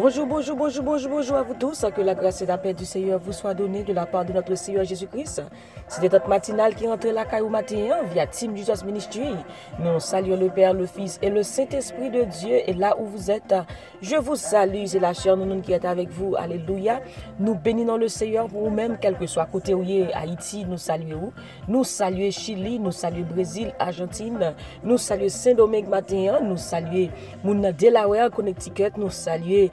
Bonjour, bonjour, bonjour, bonjour, bonjour à vous tous. Que la grâce et la paix du Seigneur vous soient données de la part de notre Seigneur Jésus-Christ. C'est notre matinale qui entre la caille au matin via Team Jesus Ministry. Nous saluons le Père, le Fils et le Saint-Esprit de Dieu. Et là où vous êtes, je vous salue. C'est la chair nous qui est avec vous. Alléluia. Nous bénissons le Seigneur pour vous-même, quel que soit côté où est Haïti, nous saluons. Nous saluons Chili, nous saluons Brésil, Argentine, nous saluons Saint-Domingue matin, nous saluons Delaware, Connecticut, nous saluons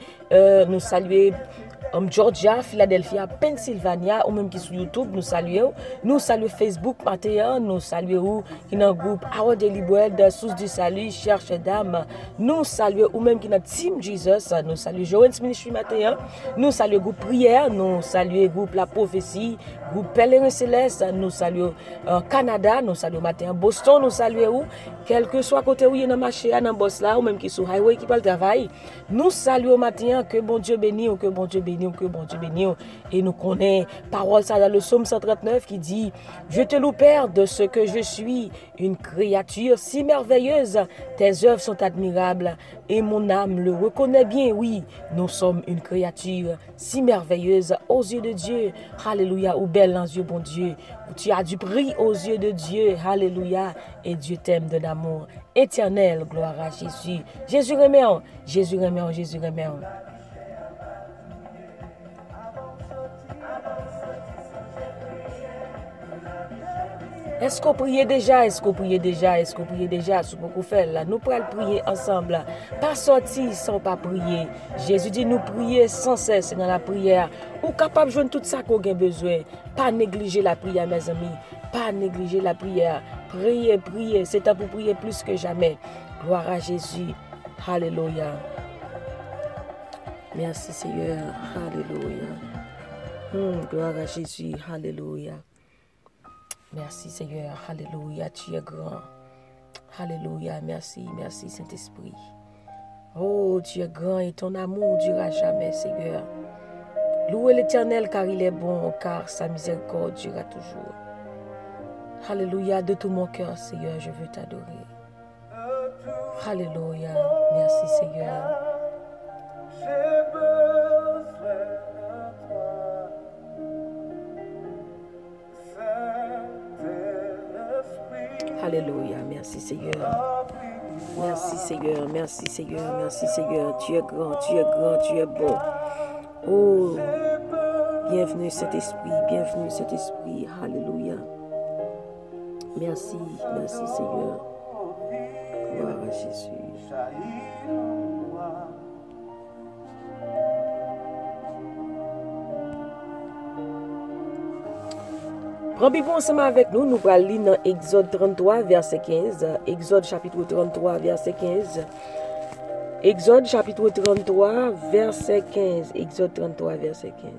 Georgia, Philadelphia, Pennsylvania, ou même qui sur YouTube, nous saluons Facebook matin, nous saluons qui dans le groupe Our Daily Bread, Source du Salut, Cherche Dame, nous saluons ou même qui dans Team Jesus, nous saluons Joanne's Ministry matin, nous saluons groupe Prière, nous saluons groupe La Prophétie, groupe Pèlerin Céleste, nous saluons Canada, nous saluons matin Boston, nous saluons quel que soit côté où il y a dans marché, dans boss là, ou même qui sur highway qui parle travail, nous saluons matin que bon Dieu bénisse, que bon Dieu bénisse, que bon Dieu bénisse. Et nous connaissons parole ça dans le psaume 139 qui dit: je te loue Père de ce que je suis, une créature si merveilleuse, tes œuvres sont admirables et mon âme le reconnaît bien. Oui, nous sommes une créature si merveilleuse aux yeux de Dieu. Alléluia, ou belle dans Dieu, bon Dieu. Tu as du prix aux yeux de Dieu. Alléluia, et Dieu t'aime de l'amour éternel. Gloire à Jésus. Jésus remet, Jésus remet, Jésus remet. Est-ce qu'on prie déjà? Est-ce qu'on prie déjà? Est-ce qu'on prie déjà? Ce qu'on fait là, nous pourrons prier ensemble. Pas sortir sans pas prier. Jésus dit nous prier sans cesse dans la prière. Ou capable de joindre tout ça qu'on a besoin. Pas négliger la prière, mes amis. Pas négliger la prière. Priez, priez. C'est temps pour prier plus que jamais. Gloire à Jésus. Alléluia. Merci Seigneur. Alléluia. Gloire à Jésus. Alléluia. Merci Seigneur, alléluia, tu es grand. Alléluia, merci, merci Saint-Esprit. Oh, tu es grand et ton amour durera jamais, Seigneur. Louez l'Éternel car il est bon, car sa miséricorde durera toujours. Alléluia, de tout mon cœur, Seigneur, je veux t'adorer. Alléluia, merci Seigneur. Alléluia, merci Seigneur. Merci Seigneur, merci Seigneur, merci Seigneur. Tu es grand, tu es grand, tu es bon. Oh, bienvenue Saint-Esprit, bienvenue Saint-Esprit. Alléluia. Merci, merci Seigneur. Gloire à Jésus. Prenez bon ensemble avec nous, nous allons lire dans Exode 33, verset 15. Exode chapitre 33, verset 15. Exode chapitre 33, verset 15. Exode 33, verset 15.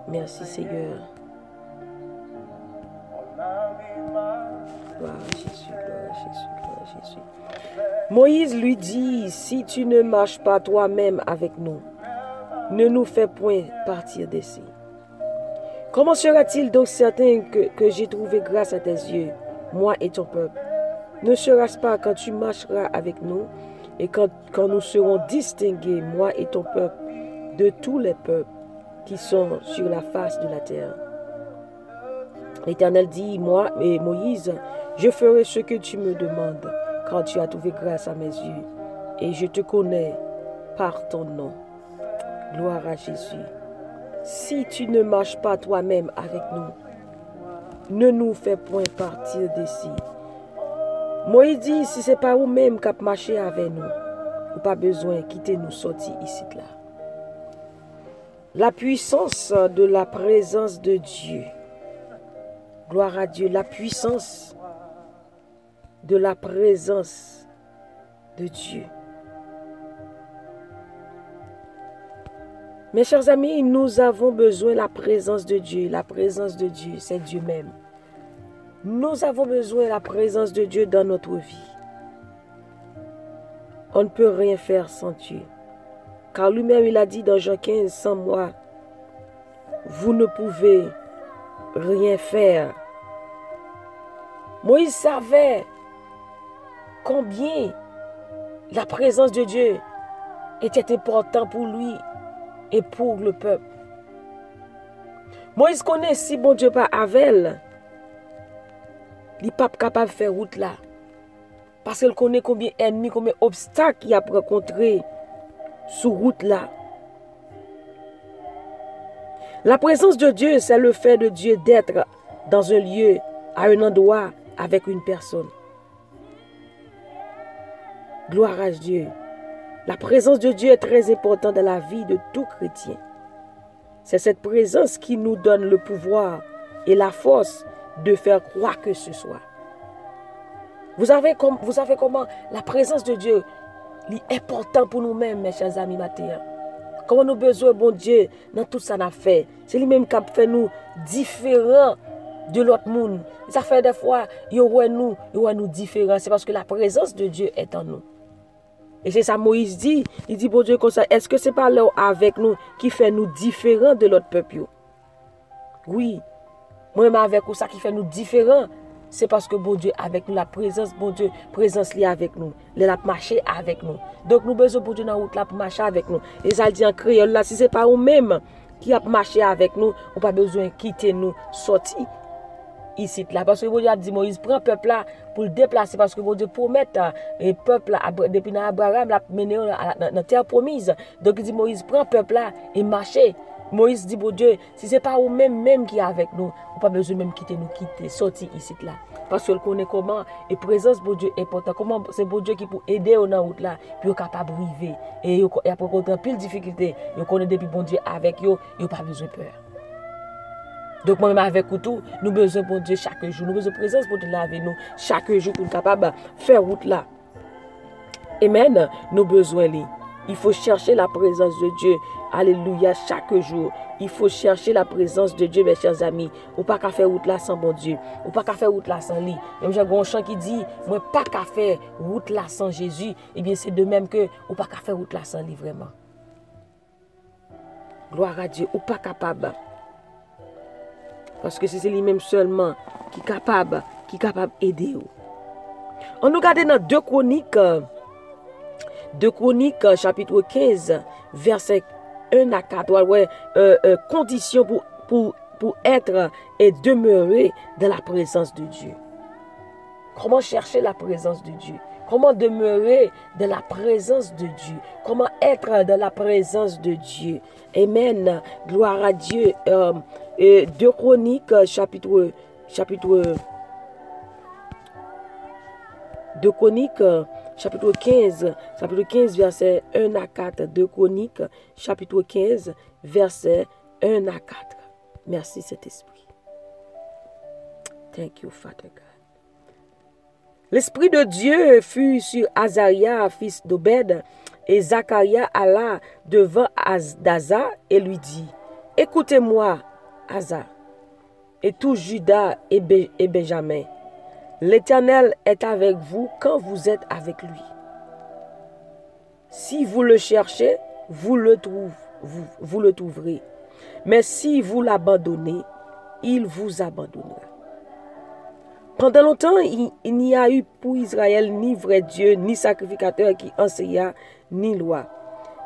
Merci Seigneur. Gloire à Jésus, gloire à Jésus, gloire à Jésus. Moïse lui dit: si tu ne marches pas toi-même avec nous, ne nous fais point partir d'ici. Comment sera-t-il donc certain que j'ai trouvé grâce à tes yeux, moi et ton peuple? Ne sera-ce pas quand tu marcheras avec nous et quand nous serons distingués, moi et ton peuple, de tous les peuples qui sont sur la face de la terre? L'Éternel dit: moi et Moïse, je ferai ce que tu me demandes, quand tu as trouvé grâce à mes yeux, et je te connais par ton nom. Gloire à Jésus. Si tu ne marches pas toi-même avec nous, ne nous fais point partir d'ici. Moïse dit: si ce n'est pas vous-même qui marché avec nous, ou pas besoin de quitter nous sortir ici là. La puissance de la présence de Dieu. Gloire à Dieu, la puissance de la présence de Dieu. Mes chers amis, nous avons besoin de la présence de Dieu. La présence de Dieu, c'est Dieu même. Nous avons besoin de la présence de Dieu dans notre vie. On ne peut rien faire sans Dieu. Car lui-même, il a dit dans Jean 15, sans moi, vous ne pouvez rien faire. Moïse savait combien la présence de Dieu était important pour lui et pour le peuple. Moïse connaît si bon Dieu pas avec, il n'est pas capable de faire route là. Parce qu'il connaît combien d'ennemis, combien d'obstacles il a rencontré sur route là. La présence de Dieu, c'est le fait de Dieu d'être dans un lieu, à un endroit, avec une personne. Gloire à Dieu. La présence de Dieu est très importante dans la vie de tout chrétien. C'est cette présence qui nous donne le pouvoir et la force de faire quoi que ce soit. Vous savez comment la présence de Dieu est importante pour nous-mêmes, mes chers amis mathéens. Comment nous avons besoin, bon Dieu, dans tout ça qu'on a fait. C'est lui-même qui a fait nous différents de l'autre monde. Ça fait des fois, il y a nous différents. C'est parce que la présence de Dieu est en nous. Et c'est ça Moïse dit. Il dit, bon Dieu, comme ça, est-ce que ce n'est pas là avec nous qui fait nous différents de l'autre peuple? Oui. Moi-même avec vous, ça qui fait nous différents, c'est parce que bon Dieu avec nous, la présence, bon Dieu, présence liée avec nous. Il a marché avec nous. Donc nous besoin bon Dieu dans la route là pour marcher avec nous. Et ça dit en créole là, si ce n'est pas vous-même qui a marché avec nous, on n'a pas besoin de quitter nous, sortir ici là. Parce que bon Dieu a dit, Moïse prend le peuple là pour le déplacer. Parce que bon Dieu promet le peuple là, depuis Abraham, l'a mené dans la terre promise. Donc il dit, Moïse prend le peuple là et marcher. Moïse dit, bon Dieu, si ce n'est pas vous-même qui est avec nous, on n'a pas besoin même quitter nous, sortir ici là. Parce qu'il connaît comment, et présence bon Dieu est important. Comment c'est bon Dieu qui peut aider dans la route là, puis il est capable de arriver. Et après qu'on a pile de difficultés, il connaît depuis bon Dieu avec vous, il n'a pas besoin de peur. Donc moi-même avec vous tout, nous avons besoin de bon Dieu chaque jour. Nous avons besoin de présence pour Dieu là avec nous chaque jour pour être capable de faire route là. Amen. Nous avons besoin de lui. Il faut chercher la présence de Dieu. Alléluia, chaque jour. Il faut chercher la présence de Dieu, mes chers amis. Ou pas qu'à faire route là sans bon Dieu. Ou pas qu'à faire route là sans lui. Même j'ai un chant qui dit, moi pas qu'à faire route là sans Jésus. Eh bien, c'est de même que, ou pas qu'à faire route là sans lui, vraiment. Gloire à Dieu. Ou pas capable. Parce que c'est lui-même seulement qui est capable d'aider. On nous regarde dans 2 Chroniques. 2 Chroniques, chapitre 15, verset 1 à 4. Ouais, conditions pour être et demeurer dans la présence de Dieu. Comment chercher la présence de Dieu? Comment demeurer dans la présence de Dieu? Comment être dans la présence de Dieu? Amen. Gloire à Dieu. 2 Chroniques, chapitre 2 Chroniques, chapitre 15, verset 1 à 4. 2 Chroniques, chapitre 15, verset 1 à 4. Merci, Saint-Esprit. Thank you, Father God. L'Esprit de Dieu fut sur Azaria, fils d'Obed, et Zacharia alla devant Daza et lui dit, « Écoutez-moi, Asa, et tout Juda et Benjamin. L'Éternel est avec vous quand vous êtes avec lui. Si vous le cherchez, vous le trouverez. Mais si vous l'abandonnez, il vous abandonnera. » Pendant longtemps, il n'y a eu pour Israël ni vrai Dieu, ni sacrificateur qui enseigna, ni loi.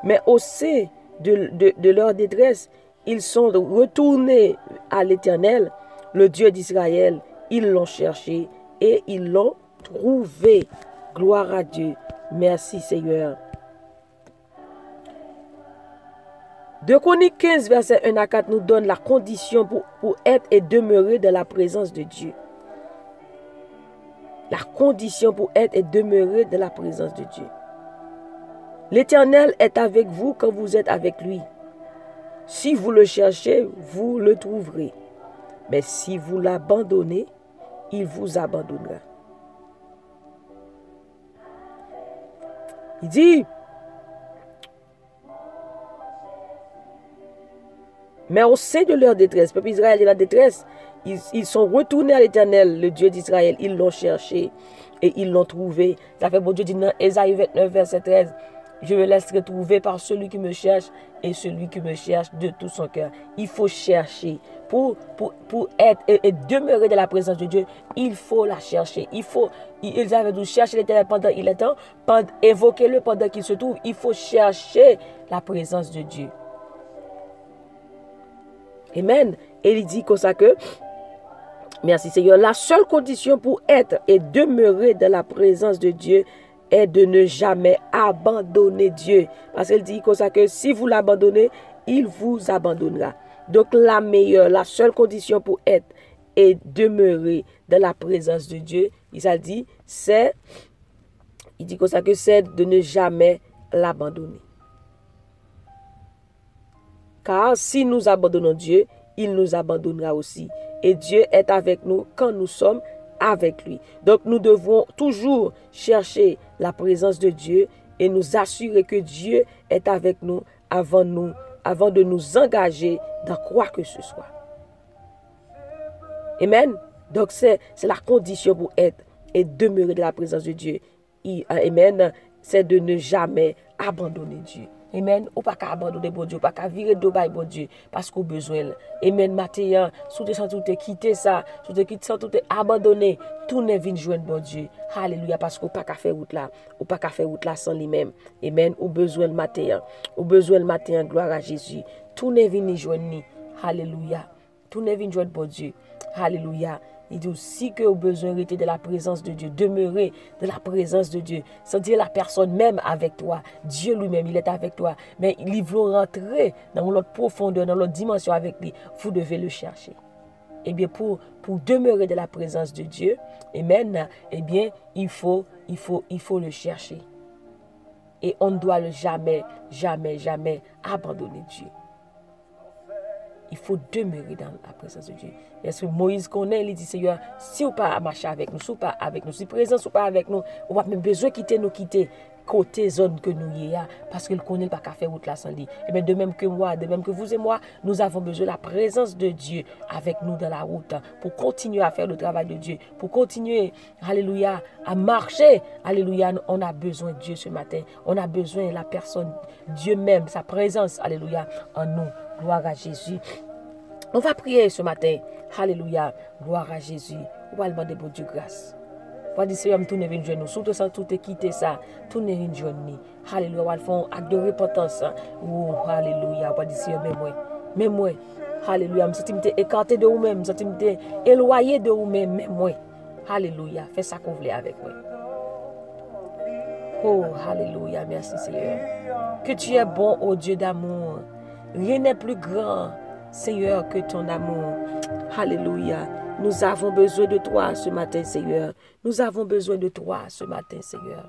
Mais au sein de leur détresse, ils sont retournés à l'Éternel, le Dieu d'Israël. Ils l'ont cherché et ils l'ont trouvé. Gloire à Dieu. Merci Seigneur. 2 Chroniques 15, verset 1 à 4 nous donne la condition pour être et demeurer dans la présence de Dieu. La condition pour être et demeurer dans la présence de Dieu. L'Éternel est avec vous quand vous êtes avec lui. Si vous le cherchez, vous le trouverez. Mais si vous l'abandonnez, il vous abandonnera. Il dit, mais au sein de leur détresse, le peuple Israël est dans la détresse, ils sont retournés à l'Éternel, le Dieu d'Israël. Ils l'ont cherché et ils l'ont trouvé. Ça fait bon Dieu dit dans Ésaïe 29, verset 13, je me laisserai trouver par celui qui me cherche et celui qui me cherche de tout son cœur. Il faut chercher pour être et demeurer dans la présence de Dieu, il faut la chercher. Ils avaient dû chercher l'Éternel pendant il est temps, évoquer-le pendant qu'il se trouve. Il faut chercher la présence de Dieu. Amen. Et il dit comme ça que, merci Seigneur, la seule condition pour être et demeurer dans la présence de Dieu est de ne jamais abandonner Dieu. Parce qu'il dit comme ça que si vous l'abandonnez, il vous abandonnera. Donc la seule condition pour être et demeurer dans la présence de Dieu, il dit comme ça que c'est de ne jamais l'abandonner. Car si nous abandonnons Dieu, il nous abandonnera aussi. Et Dieu est avec nous quand nous sommes avec lui. Donc nous devons toujours chercher la présence de Dieu et nous assurer que Dieu est avec nous avant de nous engager dans quoi que ce soit. Amen. Donc c'est la condition pour être et demeurer dans la présence de Dieu. Amen. C'est de ne jamais abandonner Dieu. Amen. Ou pas qu'à abandonner bon Dieu, pas qu'à virer de bail bon Dieu, parce qu'on a besoin. Amen. Matin, sous te sens tout quitter ça, sous te quitter ça, tout abandonné, tout ne vient joindre bon Dieu. Alléluia, parce qu'on pas qu'à faire route là, ou pas qu'à faire route là sans lui-même. Amen. Ou besoin le matin, gloire à Jésus. Tout ne vient joindre. Alléluia. Tout ne vient joindre bon Dieu. Alléluia. Il dit aussi que vous avez besoin de la présence de Dieu, demeurer de la présence de Dieu. Sans dire la personne même avec toi. Dieu lui-même, il est avec toi. Mais il veut rentrer dans l'autre profondeur, dans l'autre dimension avec lui. Vous devez le chercher. Eh bien, pour demeurer de la présence de Dieu, amen, eh bien, il faut le chercher. Et on ne doit jamais abandonner Dieu. Il faut demeurer dans la présence de Dieu. Est-ce que Moïse connaît, il dit, Seigneur, si vous pas marcher avec nous, si vous pas avec nous, si présence ou pas avec nous, on va même besoin quitter côté zone que nous y a, parce qu'il connaît pas qu'à faire route là sans lui. Et bien de même que moi, de même que vous et moi, nous avons besoin de la présence de Dieu avec nous dans la route, pour continuer à faire le travail de Dieu, pour continuer, alléluia, à marcher, alléluia, on a besoin de Dieu ce matin, on a besoin de la personne, Dieu même, sa présence, alléluia, en nous. Gloire à Jésus. On va prier ce matin. Alléluia. Gloire à Jésus. On va demander pour Dieu grâce. On va dire, Seigneur, tout ne vient de nous. Surtout sans tout quitter ça. Tout ne vient de nous. Alléluia. On va faire un acte de repentance. Oh, alléluia. On va dire, Seigneur, mais moi. Alléluia. Je me sens écarté de vous-même. Je me sens éloigné de vous-même. Mais moi. Alléluia. Fais ça qu'on voulait avec moi. Oh, alléluia. Merci, Seigneur. Que tu es bon, ô Dieu d'amour. Rien n'est plus grand, Seigneur, que ton amour. Alléluia. Nous avons besoin de toi ce matin, Seigneur. Nous avons besoin de toi ce matin, Seigneur.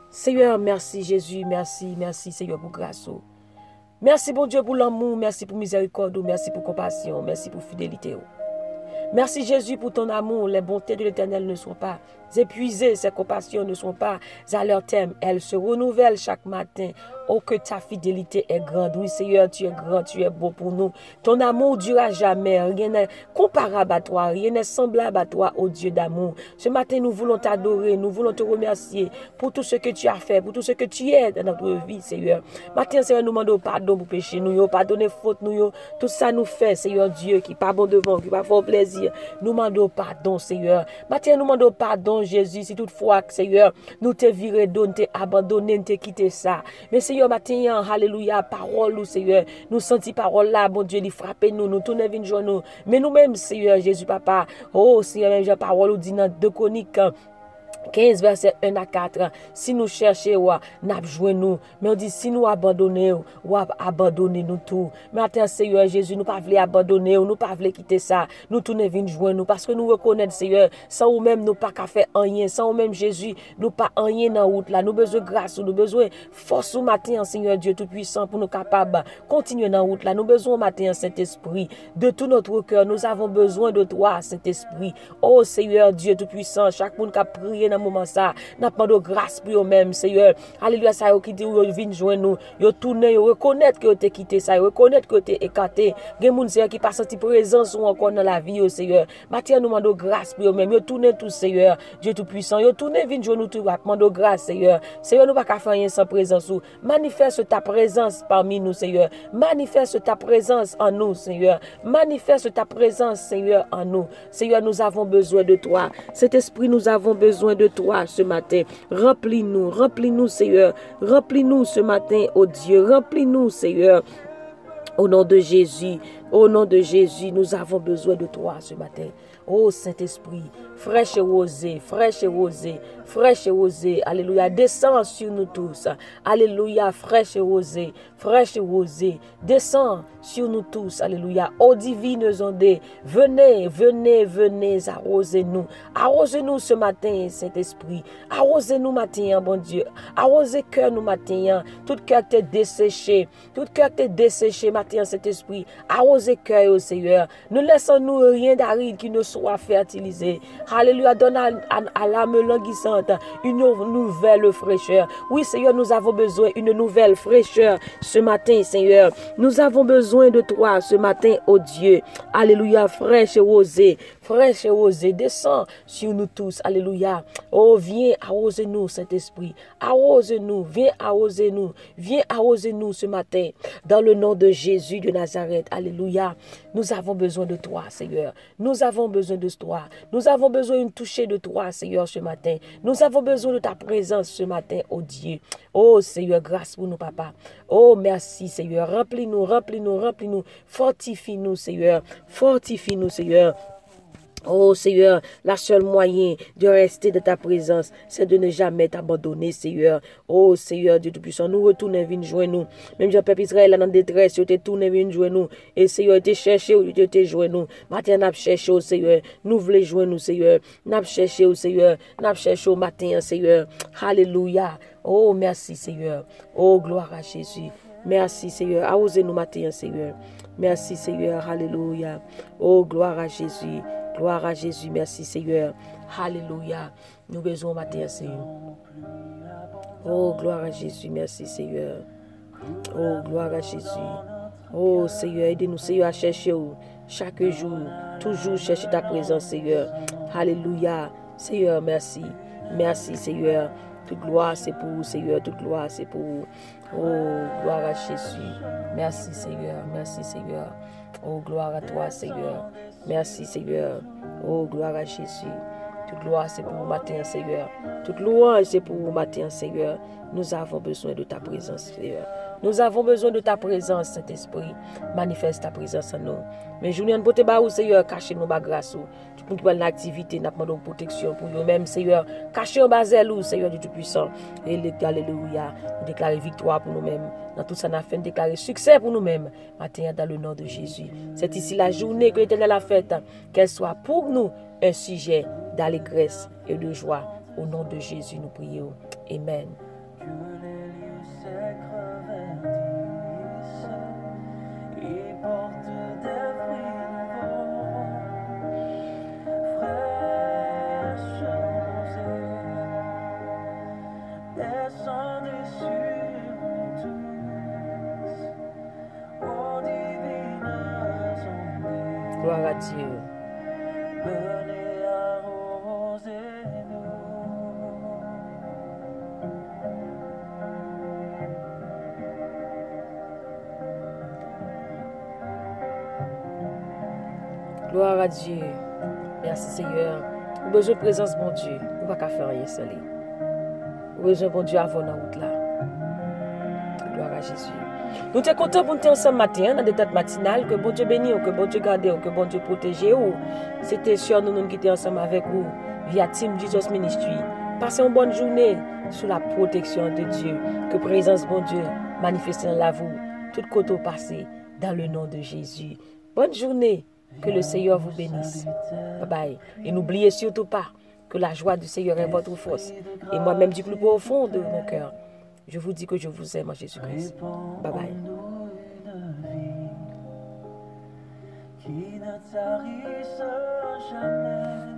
Seigneur, merci Jésus. Merci, Seigneur, pour grâce. Merci, bon Dieu, pour l'amour. Merci pour miséricorde. Merci pour compassion. Merci pour fidélité. Merci Jésus pour ton amour. Les bontés de l'Éternel ne sont pas épuisées. Ses compassions ne sont pas à leur terme. Elles se renouvellent chaque matin. Oh, que ta fidélité est grande. Oui, Seigneur, tu es grand, tu es beau pour nous. Ton amour durera jamais. Rien n'est comparable à toi. Rien n'est semblable à toi, oh Dieu d'amour. Ce matin, nous voulons t'adorer. Nous voulons te remercier pour tout ce que tu as fait, pour tout ce que tu es dans notre vie, Seigneur. Matin, Seigneur, nous demandons pardon pour pécher. Nous pardonner faute. Tout ça nous fait, Seigneur Dieu, qui n'est pas bon devant, qui n'est pas fort plaisir. Nous demandons pardon, Seigneur. Matin, nous demandons pardon, Jésus, si toutefois, Seigneur, nous te viré, nous te abandonné, nous te quitté ça. Mais Seigneur, matin, alléluia, parole, Seigneur, nous sentons parole là, bon Dieu, il frappe nous, nous tournons vers nous. Mais nous-mêmes, Seigneur, Jésus, Papa, oh Seigneur, même j'ai parole, dit dans 2 Chroniques 15, verset 1 à 4. Si nous cherchons, nous avons nous. Mais on dit, si nous abandonnons, ou abandonner nous tout. Mais attends, Seigneur Jésus, nous ne pouvons pas abandonner, nous ne pouvons pas quitter ça. Nous tournons venir joindre nous. Parce que nous reconnaissons, Seigneur, sans nous même nous pas qu'à faire rien. Sans nous même Jésus, nous pas rien dans la route là. Nous avons besoin de grâce, nous avons besoin de force au matin, Seigneur Dieu Tout-Puissant, pour nous capables de continuer dans la route là. Nous avons besoin au matin, Saint-Esprit, de tout notre cœur. Nous avons besoin de toi, Saint-Esprit. Oh Seigneur Dieu Tout-Puissant, chaque monde qui a prié dans moment ça. N'a pas de grâce pour eux-mêmes, Seigneur. Alléluia, ça qui dit yo vinn joindre nous, yo tourner, yo reconnaître que yo t'es quitté ça, yo reconnaître que t'es écarté. Gen moun Seigneur qui pas senti présence ou encore dans la vie yo Seigneur. Matin nous demandons grâce pour eux-mêmes, yo tourner tout Seigneur, Dieu tout puissant, yo tourner vinn joindre nous tout, demandons grâce Seigneur. Seigneur, nous pas qu'à faire rien sans présence ou. Manifeste ta présence parmi nous Seigneur. Manifeste ta présence en nous Seigneur. Manifeste ta présence Seigneur en nous. Seigneur, nous avons besoin de toi. Cet esprit, nous avons besoin de toi ce matin. Remplis-nous Seigneur. Remplis-nous ce matin, oh Dieu. Remplis-nous Seigneur. Au nom de Jésus, nous avons besoin de toi ce matin. Oh Saint-Esprit, fraîche et rosée, fraîche et rosée, fraîche et rosée. Alléluia, descends sur nous tous. Alléluia, fraîche et rosée, fraîche et rosée. Descends sur nous tous. Alléluia, ô divines ondées, venez, venez, venez, arrosez-nous. Arrosez-nous ce matin, Saint-Esprit. Arrosez-nous matin, bon Dieu. Arrosez cœur nous matin. Tout cœur t'est desséché. Tout cœur t'est desséché matin, Saint-Esprit. Arrosez cœur, au Seigneur. Ne laissons-nous rien d'aride qui ne soit fertilisé. Alléluia, donne à l'âme languissante une nouvelle fraîcheur. Oui, Seigneur, nous avons besoin d'une nouvelle fraîcheur ce matin, Seigneur. Nous avons besoin de toi ce matin, oh Dieu. Alléluia, fraîche et rosée. Fraîche et rosée, descends sur nous tous. Alléluia. Oh, viens arroser-nous, Saint-Esprit. Arrose-nous, viens arroser-nous. Viens arroser-nous ce matin. Dans le nom de Jésus de Nazareth. Alléluia. Nous avons besoin de toi, Seigneur. Nous avons besoin de toi. Nous avons besoin d'une toucher de toi, Seigneur, ce matin. Nous avons besoin de ta présence ce matin, oh Dieu. Oh Seigneur, grâce pour nous, papa. Oh, merci, Seigneur. Remplis-nous, remplis-nous, remplis-nous. Fortifie-nous, Seigneur. Fortifie-nous, Seigneur. Oh Seigneur, la seule moyen de rester de ta présence, c'est de ne jamais t'abandonner, Seigneur. Oh Seigneur, Dieu Tout-Puissant, nous retournons, viens joindre nous. Même Jean-Peuple Israël est en détresse, tu t'es tourné, viens joindre nous. Et Seigneur, tu cherché, tu t'es joindre nous. Matin, nous cherché au Seigneur. Nous voulons joindre nous, Seigneur. Nous cherché au Seigneur. Nous cherché au matin, Seigneur. Alléluia. Oh, merci, Seigneur. Oh, gloire à Jésus. Merci, Seigneur. Arrosez-nous matin, Seigneur. Merci, Seigneur. Alléluia. Oh, gloire à Jésus. Gloire à Jésus, merci Seigneur. Alléluia. Nous besoin matin, Seigneur. Oh, gloire à Jésus, merci Seigneur. Oh, gloire à Jésus. Oh, Seigneur, aidez-nous, Seigneur, à chercher chaque jour, toujours chercher ta présence, Seigneur. Alléluia. Seigneur, merci. Merci, Seigneur. Toute gloire, c'est pour vous, Seigneur. Toute gloire, c'est pour vous. Oh, gloire à Jésus. Merci, Seigneur. Merci, Seigneur. Oh, gloire à toi, Seigneur. Merci, Seigneur. Oh, gloire à Jésus. Toute gloire, c'est pour vous matin, Seigneur. Toute louange, c'est pour vous matin, Seigneur. Nous avons besoin de ta présence, Seigneur. Nous avons besoin de ta présence, Saint-Esprit. Manifeste ta présence en nous. Mais je viens de porter bas, Seigneur, cachez nos grâce. Tu peux nous l'activité, nous demandons protection pour nous-mêmes, Seigneur. Cachez en bas, Seigneur du Tout-Puissant. Et alléluia. Nous déclarons victoire pour nous-mêmes. Dans tout ça, nous avons déclaré succès pour nous-mêmes. Matin, dans le nom de Jésus. C'est ici la journée que l'Éternel a faite. Qu'elle soit pour nous un sujet d'allégresse et de joie. Au nom de Jésus, nous prions. Amen. Gloire à Dieu. Gloire à Dieu. Merci Seigneur. Nous avons besoin de présence, bon Dieu. Nous ne pouvons pas faire rien seul. Nous avons besoin, bon Dieu, avant la route là. Gloire à Jésus. Nous sommes contents pour nous ensemble matin, dans des têtes matinales, que bon Dieu bénisse, que bon Dieu garde, que bon Dieu protège. C'était sûr nous qui étions ensemble avec vous via Team Jesus Ministry. Passez une bonne journée sous la protection de Dieu. Que présence, bon Dieu, manifeste dans la vous. Tout côté passé dans le nom de Jésus. Bonne journée. Que le Seigneur vous bénisse. Bye bye. Et n'oubliez surtout pas que la joie du Seigneur est votre force. Et moi-même du plus profond de mon cœur, je vous dis que je vous aime en Jésus-Christ. Bye bye. Qui ne tarisse jamais.